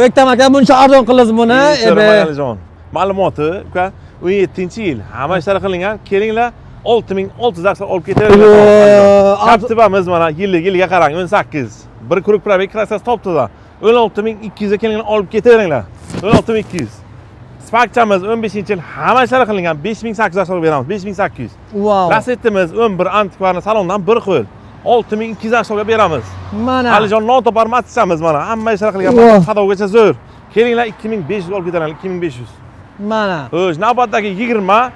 Bektam aka buncha arzon qildingiz buni. Alijon. Ma'lumoti, uka 17-yil hamma ishlar qilingan. Kelinglar 6600 aksar olib ketaveramiz. Kaptibamiz mana yilga qarang 18. Bir kuruk probek krassasi topdi-da. 16200 ga kelinglar olib ketaveringlar. 16200. Spakchamiz 15-yil hamma ishlar qilingan 5800 aksar olib beramiz. 5800. Wow. Lasetimiz 11 antikvarni salondan bir qo'l. 6200 aksarga beramiz. Mana. Alijon notopar matchamiz mana. Hamma ishlar qilingan. Xadovgacha zo'r. Kelinglar 2500 olib ketaveringlar. 2500. Mana. Xo'sh, navbatdagi 20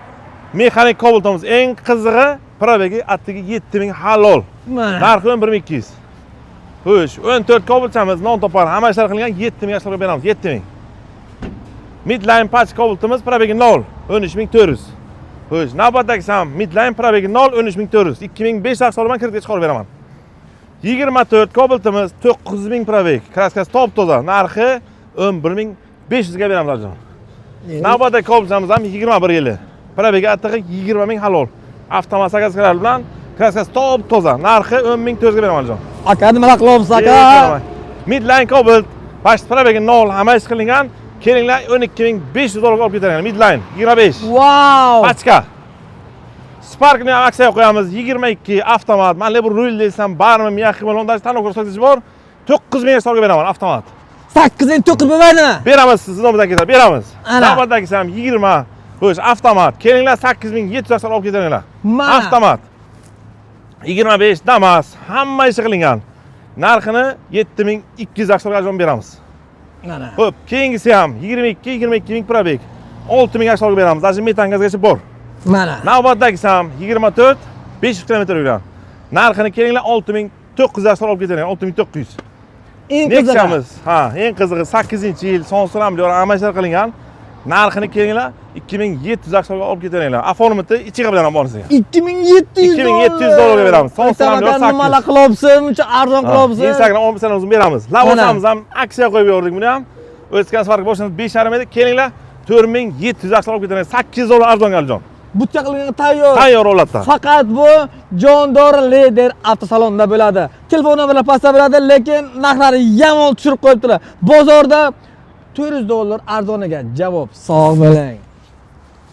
mexanik Cobalt'imiz eng qizig'i probegi attigi 7000 halol. Mana. Narxi 11200. Xo'sh, 14 Cobalt'imiz notopar hamma ishlar qilingan 7000 aksarga beramiz. 7000. Midline patch Cobalt'imiz probegi 0. 13400. Xo'sh, navbatdagi ham midline probegi 0, 13400. 2500 aksar bilan kiritga chiqarib beraman. 24 Cobalt'imiz 9000 probeg. Kraskasi top-toza. Narxi 11500 ga beramiz Alijon. Navbatdagi Cobalt'imiz ham 21 yili. Probegi attig'i 20000 halol. Avtomat sakazkalar bilan kraskasi top-toza. Narxi 10400 ga beraman Alijon. Aka nima qilyapsiz aka? Midline Cobalt past probegi 0 hamma ish qilingan. Kelinglar 12500 dollarga olib ketaveramiz. Midline 25. Wow. Pachka. Sparkni ham aksiyaga qo'yamiz. 22 avtomat. Mana bu rul desam, barmi miyaxi bilan tanlov ko'rsatish bor. 9000 so'mga beraman avtomat. 8900 bo'lmaydimi? Beramiz, siz nomdan ketadi, beramiz. Ana. Navbatdagisi ham 20. Xo'sh, avtomat. Kelinglar 8700 so'm olib ketaveringlar. Mana. Avtomat. 25 Damas, hamma ish qilingan. Narxini 7200 so'mga beramiz. Mana. Xo'p, keyingisi ham 22 probeg. 6000 so'mga beramiz. Даже metan gazgacha bor. Mana. Navbatdagisi ham 24 500 km yurgan. Narxini kelinglar 6900 so'm olib ketaveringlar. 6900. Eng qizig'i. Nexamiz, eng qizig'i 8-yil son siramli hamma ishlar qilingan. Narxini kelinglar 2700 so'mga olib ketaveringlar. Aformiti ichiga bilan ham borsiz. 2700 dollarga beramiz. Son siramli 8. Nimalar qilyapsiz? Buncha arzon qilyapsiz. Instagram olmasangiz beramiz. Lavozamiz ham aksiya qo'yib yubordik buni ham. O'tgan safarga boshlanib 5,5 edi. Kelinglar 4700 olib ketaveringlar. 800 dollar arzonga Alijon. Butcha qilingan tayyor. Tayyor holatda. Faqat bu Jondor Leder avtosalonida bo'ladi. Telefon nomerlari pastda bo'ladi, lekin narxlari yomon tushirib qo'yibdilar. Bozorda 400 dollar arzoniga javob. Sog' bo'ling.